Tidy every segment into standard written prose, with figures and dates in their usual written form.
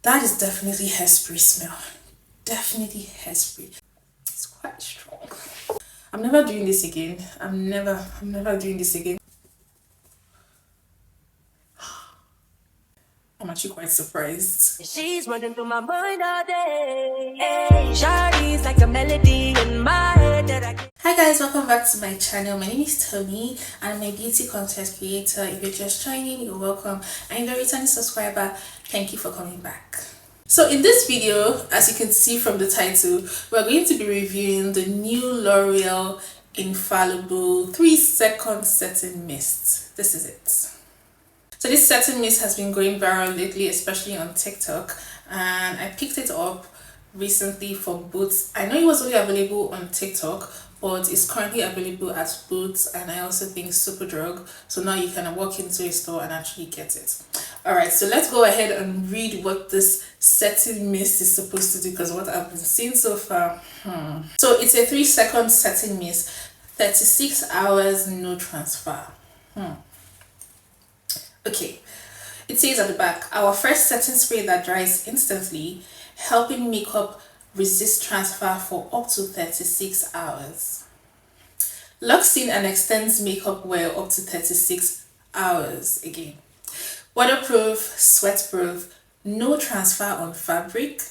That is definitely hairspray smell. Definitely hairspray. It's quite strong. I'm never doing this again. I'm never doing this again. I'm actually quite surprised. She's running through my mind all day. Hey, Shawty's like a melody in my head that I can. Hi guys, welcome back to my channel. My name is Tommy and I'm a beauty content creator. If you're just joining, you're welcome. And if you're a returning subscriber, thank you for coming back. So in this video, as you can see from the title, we're going to be reviewing the new L'Oreal Infallible 3-second setting mist. This is it. So this setting mist has been going viral lately, especially on TikTok, and I picked it up recently for Boots. I know it was only available on TikTok, but it's currently available at Boots and I also think Superdrug. So now you can walk into a store and actually get it. Alright, so let's go ahead and read what this setting mist is supposed to do, because what I've been seeing so far. So it's a 3-second setting mist, 36 hours, no transfer. Okay, it says at the back, our first setting spray that dries instantly, helping makeup resist transfer for up to 36 hours. Locks in and extends makeup wear up to 36 hours again. Waterproof, sweatproof, no transfer on fabric,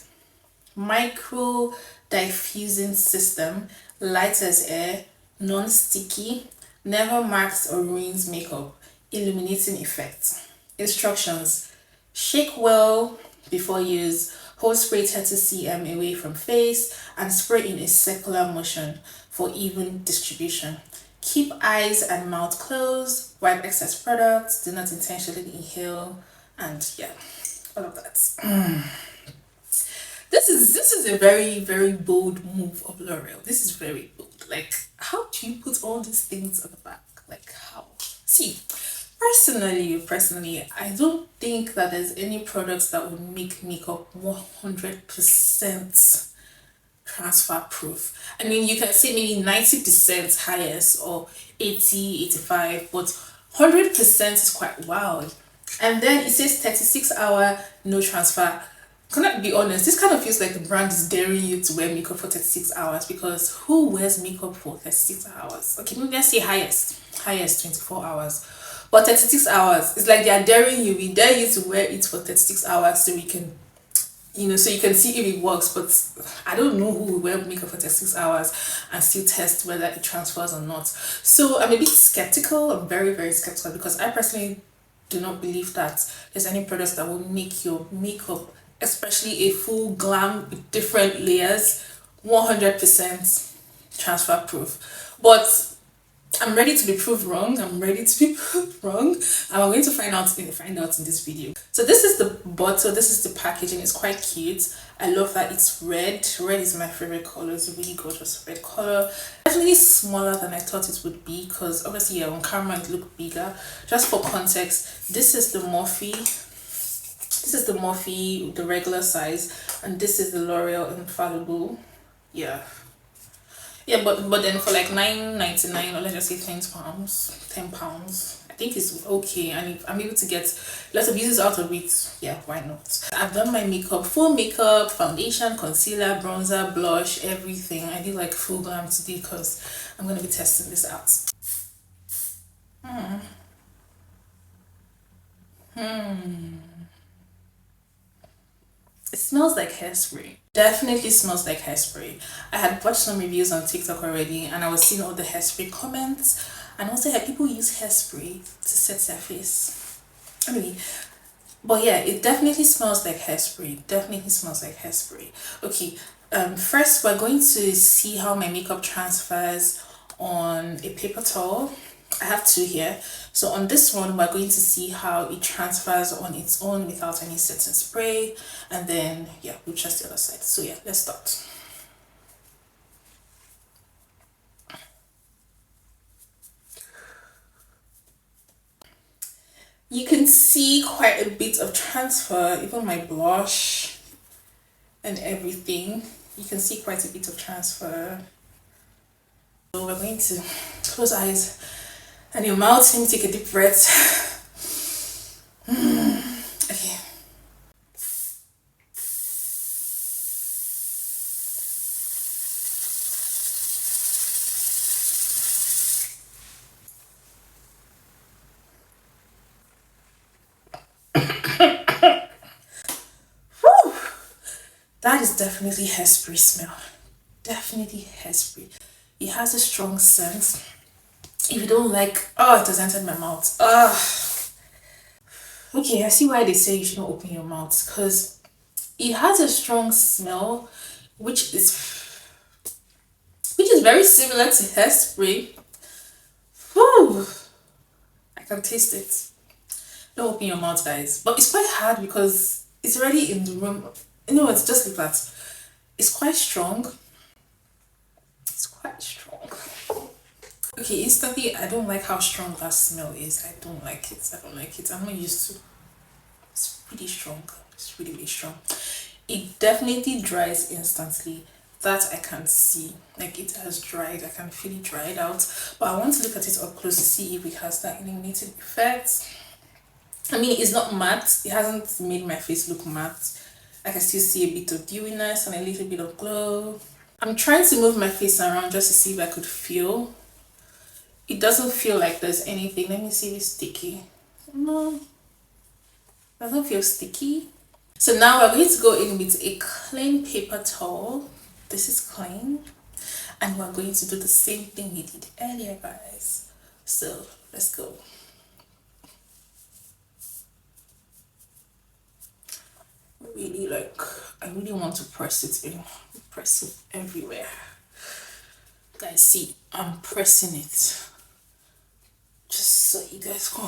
micro diffusing system, light as air, non-sticky, never marks or ruins makeup, illuminating effect. Instructions: shake well before use, hold spray 30 cm away from face and spray in a circular motion for even distribution. Keep eyes and mouth closed, wipe excess products, do not intentionally inhale, and yeah, all of that. This is a very bold move of L'Oreal. This is very bold. Like, how do you put all these things at the back? Like, how? See, personally, I don't think that there's any products that would make makeup 100% transfer proof. I mean, you can say maybe 90% highest or 80, 85, but 100% is quite wild. And then it says 36-hour no transfer. Can I be honest? This kind of feels like the brand is daring you to wear makeup for 36 hours, because who wears makeup for 36 hours? Okay, maybe let's say highest 24 hours. But 36 hours, it's like they are daring you. We dare you to wear it for 36 hours so we can, so you can see if it works. But I don't know who will wear makeup for 36 hours and still test whether it transfers or not. So I'm a bit skeptical. I'm very skeptical, because I personally do not believe that there's any products that will make your makeup, especially a full glam with different layers, 100% transfer proof. But I'm ready to be proved wrong. I'm going to find out in this video. So this is the bottle. This is the packaging. It's quite cute. I love that it's red. Red is my favorite color. It's a really gorgeous red color. Definitely smaller than I thought it would be, because obviously on camera it looked bigger. Just for context, this is the Morphe. This is the Morphe, the regular size, and this is the L'Oreal Infallible. Yeah, but then for like $9.99, or let's just say £10, I think it's okay, and if I'm able to get lots of uses out of it, yeah, why not? I've done my makeup, full makeup, foundation, concealer, bronzer, blush, everything. I did like full glam today because I'm gonna be testing this out. It smells like hairspray. Definitely smells like hairspray. I had watched some reviews on TikTok already, and I was seeing all the hairspray comments, and also had people use hairspray to set their face. I mean, but yeah, it definitely smells like hairspray. Definitely smells like hairspray. Okay, first we're going to see how my makeup transfers on a paper towel. I have two here. So on this one, we're going to see how it transfers on its own without any setting spray, and then yeah, we'll test the other side. So yeah, let's start. You can see quite a bit of transfer, even my blush and everything. You can see quite a bit of transfer. So we're going to close eyes and your mouth. Let me take a deep breath. Okay. That is definitely hairspray smell. Definitely hairspray. It has a strong scent. If you don't like, oh, it has entered my mouth. Okay, I see why they say you shouldn't open your mouth, because it has a strong smell, which is very similar to hairspray. Whew. I can taste it. Don't open your mouth, guys. But it's quite hard because it's already in the room. You know, it's just like that. It's quite strong. It's quite strong. Okay, instantly, I don't like how strong that smell is. I don't like it. I don't like it. I'm not used to. It's pretty strong. It's really, really strong. It definitely dries instantly. That I can see. Like, it has dried. I can feel it dried out. But I want to look at it up close to see if it has that illuminating effect. I mean, it's not matte. It hasn't made my face look matte. I can still see a bit of dewiness and a little bit of glow. I'm trying to move my face around just to see if I could feel. It doesn't feel like there's anything. Let me see if it's sticky. No, it doesn't feel sticky. So now we're going to go in with a clean paper towel. This is clean. And we're going to do the same thing we did earlier, guys. So let's go. Really, like, I really want to press it in. Press it everywhere. Guys, see, I'm pressing it. Just so you guys go.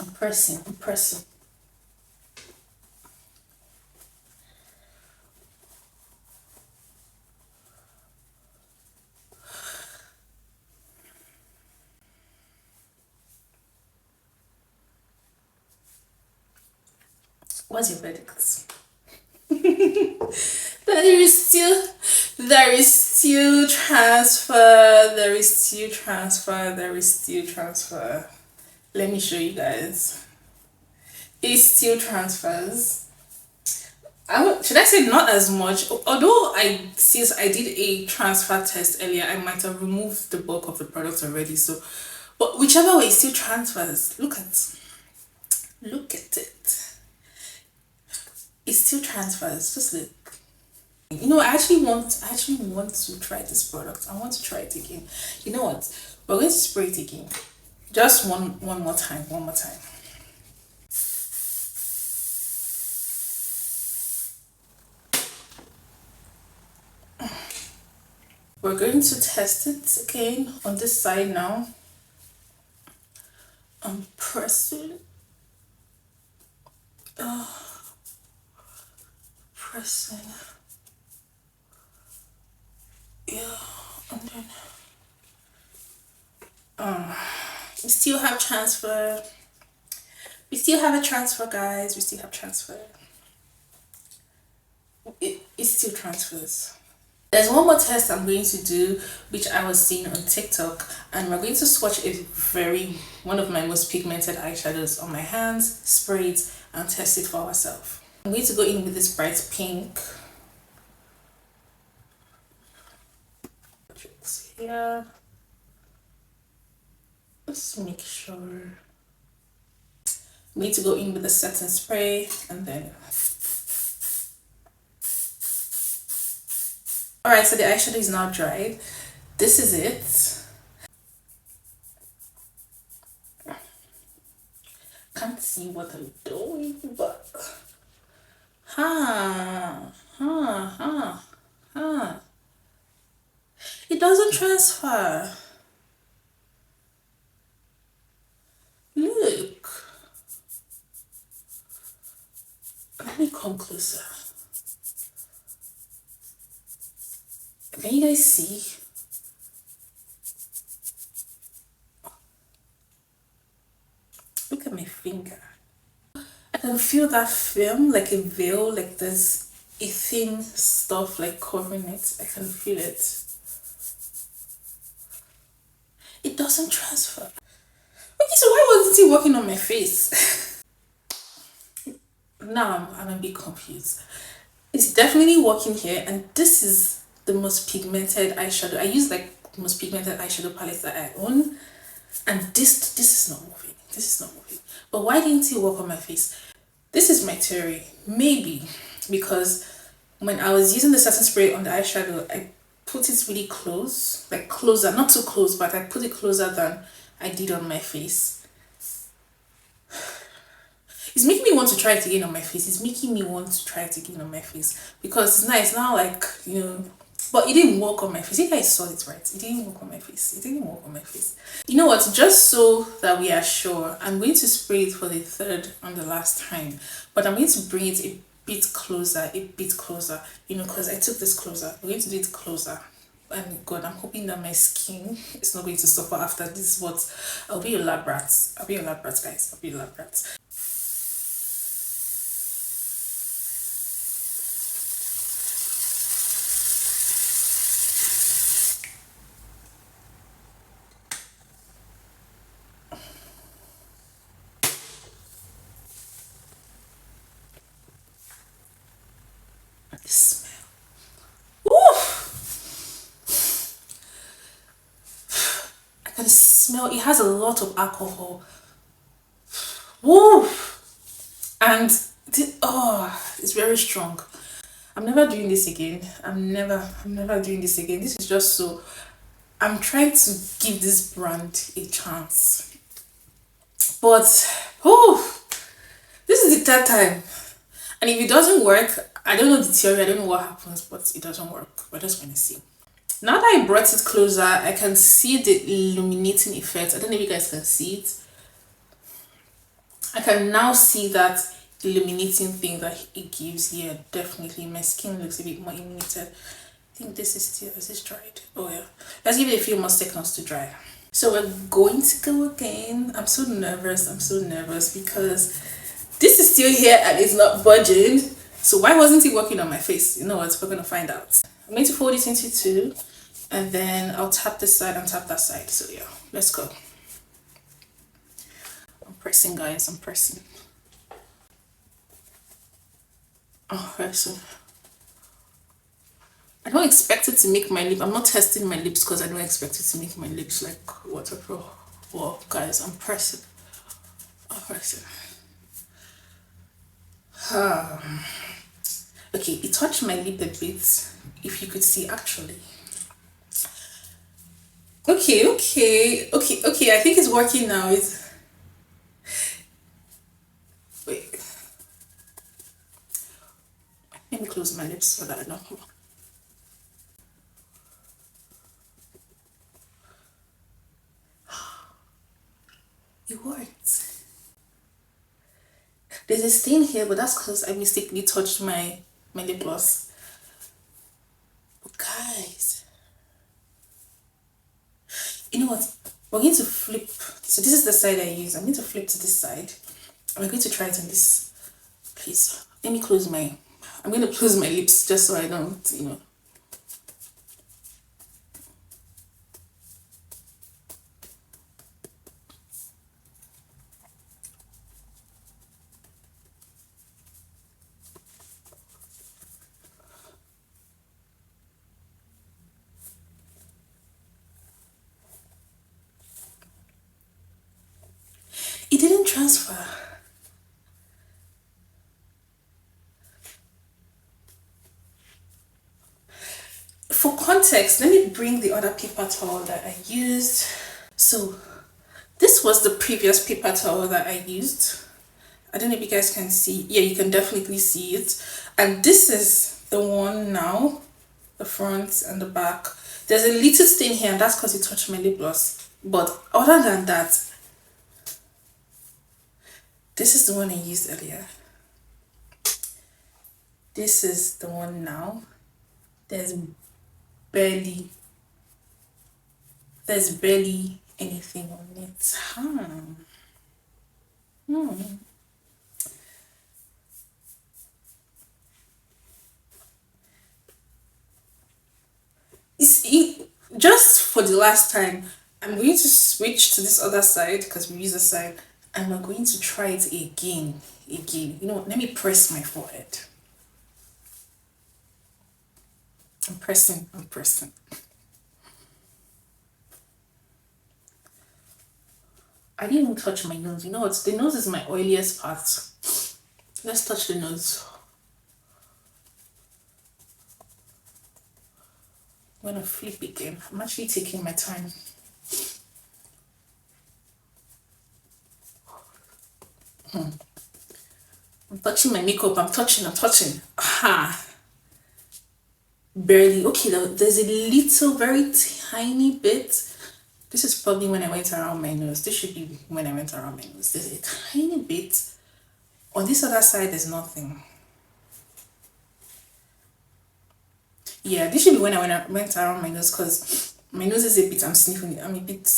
I'm pressing. What's your verdict? There is still transfer. Let me show you guys. It still transfers. Should I say not as much? Although since I did a transfer test earlier, I might have removed the bulk of the product already. So, but whichever way, it still transfers. Look at it. It still transfers. Just look. You know, I actually want to try this product. I want to try it again. You know what? We're going to spray it again. Just one more time. We're going to test it again on this side now. I'm pressing. Pressing. Yeah, and then we still have transfer. We still have a transfer, guys. We still have transfer. It still transfers. There's one more test I'm going to do, which I was seeing on TikTok, and we're going to swatch one of my most pigmented eyeshadows on my hands, spray it, and test it for ourselves. I'm going to go in with this bright pink. Here. Let's make sure. I'm going to go in with the setting spray, and then. Alright, so the eyeshadow is now dried. This is it. Can't see what I'm doing, but it doesn't transfer. Look. Let me come closer. Can you guys see? Look at my finger. I can feel that film, like a veil, like there's a thin stuff like covering it. I can feel it. It doesn't transfer. Okay, so why wasn't it working on my face? Now I'm a bit confused. It's definitely working here, and this is the most pigmented eyeshadow. I use like the most pigmented eyeshadow palette that I own. And this is not moving. This is not moving. But why didn't it work on my face? This is my theory. Maybe because when I was using the setting spray on the eyeshadow, I put it really close, like closer, not too close, but I put it closer than I did on my face. It's making me want to try it again on my face. It's making me want to try it again on my face because it's nice now, like, you know, but it didn't work on my face. You guys saw it, right? It didn't work on my face. It didn't work on my face. You know what? Just so that we are sure, I'm going to spray it for the third and the last time, but I'm going to bring it a bit closer, you know, because I took this closer. I'm going to do it closer. And God, I'm hoping that my skin is not going to suffer after this, but I'll be a lab rat. I'll be a lab rat, guys. I'll be a lab rat. The smell. Ooh! I can smell it has a lot of alcohol. Woo! And it's very strong. I'm never doing this again. I'm never doing this again. This is just so I'm trying to give this brand a chance. But this is the third time. And if it doesn't work, I don't know the theory, I don't know what happens, but it doesn't work. We're just going to see. Now that I brought it closer, I can see the illuminating effect. I don't know if you guys can see it. I can now see that illuminating thing that it gives here. Definitely, my skin looks a bit more illuminated. I think this is this dried? Oh yeah. Let's give it a few more seconds to dry. So we're going to go again. I'm so nervous because this is still here and it's not budging. So why wasn't it working on my face? You know what? We're going to find out. I'm going to fold it into two and then I'll tap this side and tap that side. So yeah, let's go. I'm pressing, guys. I'm pressing. Oh, pressing. I don't expect it to make my lip. I'm not testing my lips because I don't expect it to make my lips like waterproof. Well, guys, I'm pressing. I'm pressing. Okay, it touched my lip a bit. If you could see, actually. Okay. I think it's working now. Wait. Let me close my lips so that I don't. It worked. There's a stain here, but that's because I mistakenly touched my lip gloss. But guys, you know what? We're going to flip. So this is the side I use. I'm going to flip to this side. I'm going to try it on this. Please, let me close my. I'm going to close my lips just so I don't, you know. It didn't transfer. For context, let me bring the other paper towel that I used. So this was the previous paper towel that I used. I don't know if you guys can see. Yeah, you can definitely see it. And this is the one now, the front and the back. There's a little stain here and that's because it touched my lip gloss. But other than that, this is the one I used earlier. This is the one now. There's barely anything on it. Just for the last time, I'm going to switch to this other side because we use the side and we're going to try it again. You know what? Let me press my forehead. I'm pressing. I didn't even touch my nose. You know what? The nose is my oiliest part. Let's touch the nose. I'm gonna flip again. I'm actually taking my time. I'm touching my makeup. I'm touching. Ha! Barely. Okay, there's a little, very tiny bit. This is probably when I went around my nose. This should be when I went around my nose. There's a tiny bit. On this other side, there's nothing. Yeah, this should be when I went around my nose because my nose is a bit, I'm sniffing it. I'm a bit,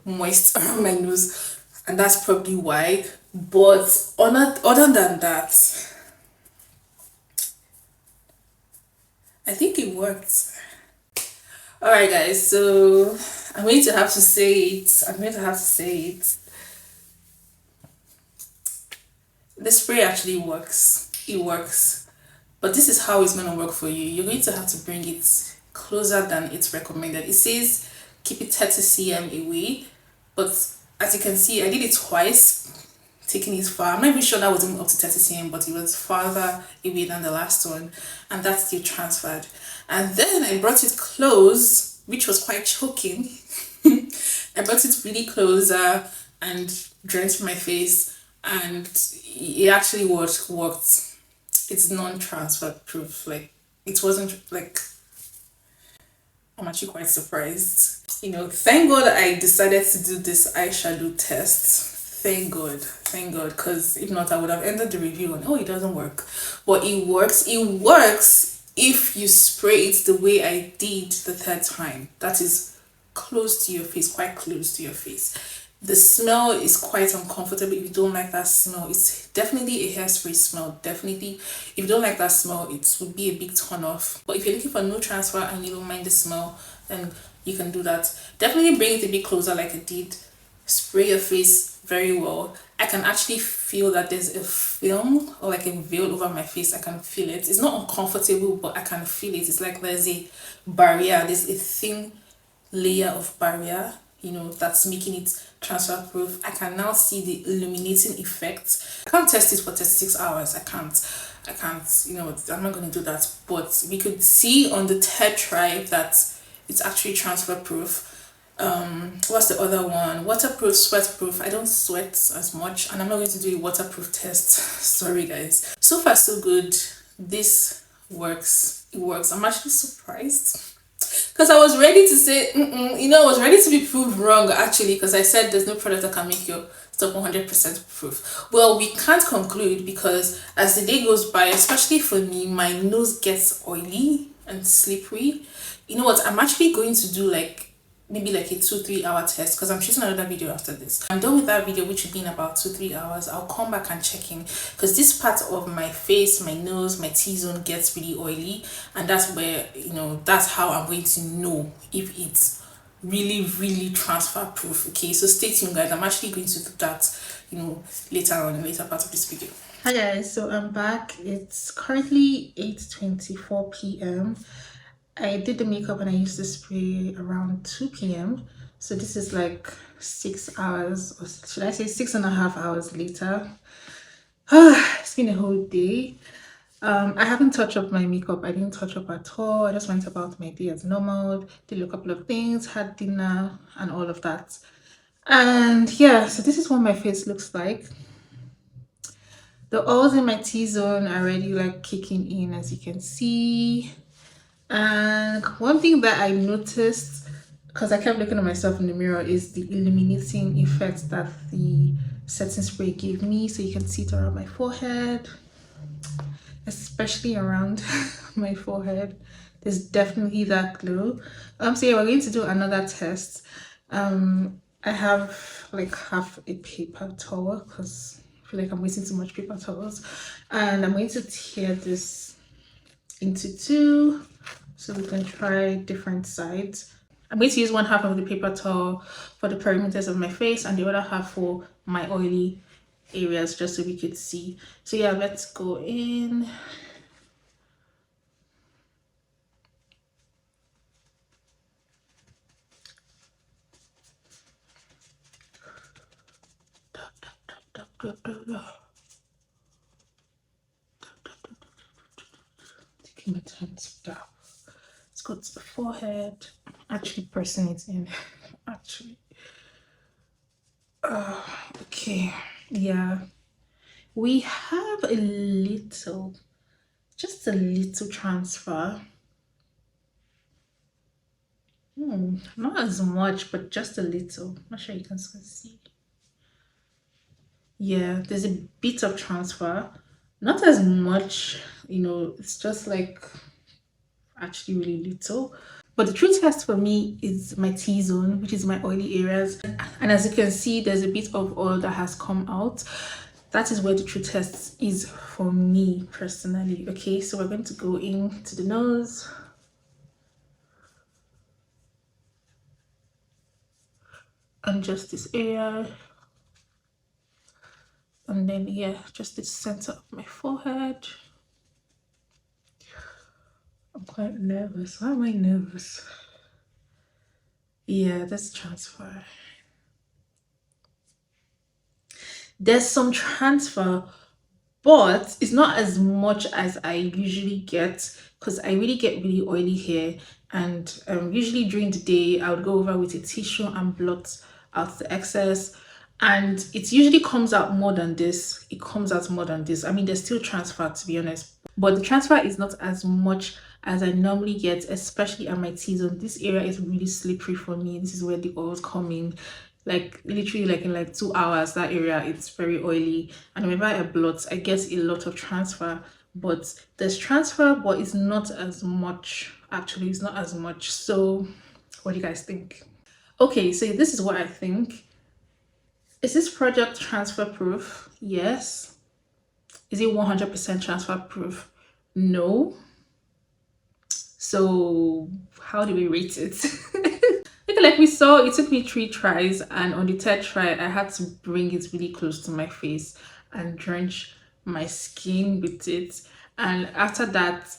moist around my nose. And that's probably why. But other than that, I think it worked. Alright guys, so I'm going to have to say it. The spray actually works. It works. But this is how it's going to work for you. You're going to have to bring it closer than it's recommended. It says keep it 30 cm away. But as you can see, I did it twice, taking it far. I'm not even sure that was even up to 30 cm, but it was farther away than the last one. And that's still transferred. And then I brought it close, which was quite choking. I brought it really closer and drenched my face, and it actually worked. It's non-transfer proof. Like, it wasn't like, I'm actually quite surprised. Thank God I decided to do this eyeshadow test. Thank God, because if not, I would have ended the review on, oh, it doesn't work. But it works. It works if you spray it the way I did the third time. That is close to your face, quite close to your face. The smell is quite uncomfortable if you don't like that smell. It's definitely a hairspray smell. Definitely, if you don't like that smell, it would be a big turn off. But if you're looking for no transfer and you don't mind the smell, then you can do that. Definitely bring it a bit closer like I did. Spray your face very well. I can actually feel that there's a film or like a veil over my face. I can feel it. It's not uncomfortable, but I can feel it. It's like there's a barrier. There's a thin layer of barrier, that's making it transfer proof. I can now see the illuminating effect. I can't test it for 36 hours. I can't, I'm not going to do that. But we could see on the third try that it's actually transfer proof. What's the other one? Waterproof, sweat proof. I don't sweat as much, and I'm not going to do a waterproof test. Sorry guys. So far so good. This works. It works. I'm actually surprised because I was ready to say I was ready to be proved wrong actually, because I said there's no product that can make your stuff 100% proof. Well, we can't conclude because as the day goes by, especially for me, my nose gets oily and slippery. You know what, I'm actually going to do maybe like a 2-3 hour test because I'm shooting another video after this. I'm done with that video, which will be in about 2-3 hours. I'll come back and check in because this part of my face, my nose, my T-zone gets really oily, and that's where that's how I'm going to know if it's really transfer proof. Okay, so stay tuned guys. I'm actually going to do that later on in later part of this video. Hi guys, so I'm back. It's currently 8:24 p.m. I did the makeup and I used the spray around 2 p.m. So this is like 6 hours, or should I say 6.5 hours later. It's been a whole day. I haven't touched up my makeup. I didn't touch up at all. I just went about my day as normal, did a couple of things, had dinner and all of that. And yeah, so this is what my face looks like. The oils in my T-zone are already like kicking in, as you can see. And one thing that I noticed, because I kept looking at myself in the mirror, is the illuminating effect that the setting spray gave me. So you can see it around my forehead, especially around my forehead. There's definitely that glow. So yeah, we're going to do another test. I have like half a paper towel because I feel like I'm wasting too much paper towels, and I'm going to tear this into two so we can try different sides. I'm going to use one half of the paper towel for the perimeters of my face and the other half for my oily areas, just so we could see. So yeah, let's go in. Taking my time to stop. Let's go to the forehead. Actually pressing it in. Actually. Okay. Yeah. We have a little, just a little transfer. Not as much, but just a little. Not sure you can still see. Yeah, there's a bit of transfer. Not as much, it's just like actually really little. But the true test for me is my T-zone, which is my oily areas. And as you can see, there's a bit of oil that has come out. That is where the true test is for me personally. Okay, so we're going to go into the nose. And just this area. And then, yeah, just the center of my forehead. I'm quite nervous. Why am I nervous? Yeah, that's transfer. There's some transfer, but it's not as much as I usually get because I really get really oily hair. And usually during the day, I would go over with a tissue and blot out the excess. And it usually comes out more than this. It comes out more than this. I mean, there's still transfer, to be honest, but the transfer is not as much as I normally get, especially at my T-zone. This area is really slippery for me. This is where the oils come in. Like literally like in like 2 hours, that area it's very oily. And whenever I blot, I get a lot of transfer. But there's transfer, but it's not as much. Actually, it's not as much. So what do you guys think? Okay, so this is what I think. Is this product transfer proof? Yes. Is it 100% transfer proof? No. So how do we rate it? Like we saw, it took me 3 tries, and on the 3rd try I had to bring it really close to my face and drench my skin with it. And after that,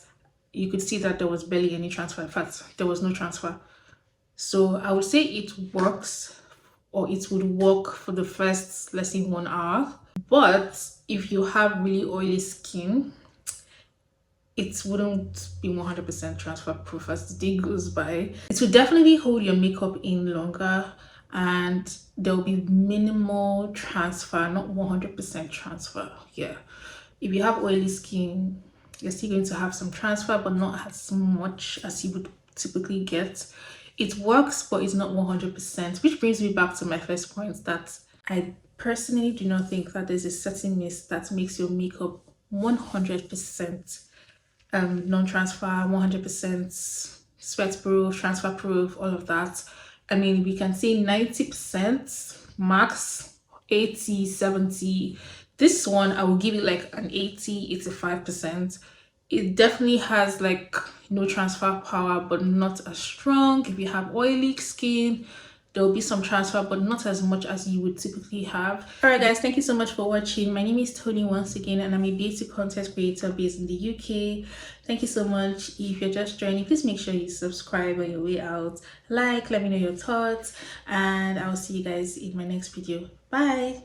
you could see that there was barely any transfer. In fact, there was no transfer. So I would say it works, or it would work for the first, let's say, 1 hour. But if you have really oily skin, it wouldn't be 100% transfer proof as the day goes by. It will definitely hold your makeup in longer, and there will be minimal transfer, not 100% transfer. Yeah, if you have oily skin, you're still going to have some transfer, but not as much as you would typically get. It works, but it's not 100%, which brings me back to my first point that I personally do not think that there's a certain mist that makes your makeup 100% non-transfer, 100% sweat proof, transfer proof, all of that. I mean, we can say 90% max, 80, 70. This one I will give it like an 80, 85%. It definitely has like no transfer power, but not as strong. If you have oily skin, there will be some transfer, but not as much as you would typically have. All right guys, thank you so much for watching. My name is Tony once again, and I'm a beauty content creator based in the UK. Thank you so much. If you're just joining, please make sure you subscribe on your way out, like, let me know your thoughts, and I'll see you guys in my next video. Bye.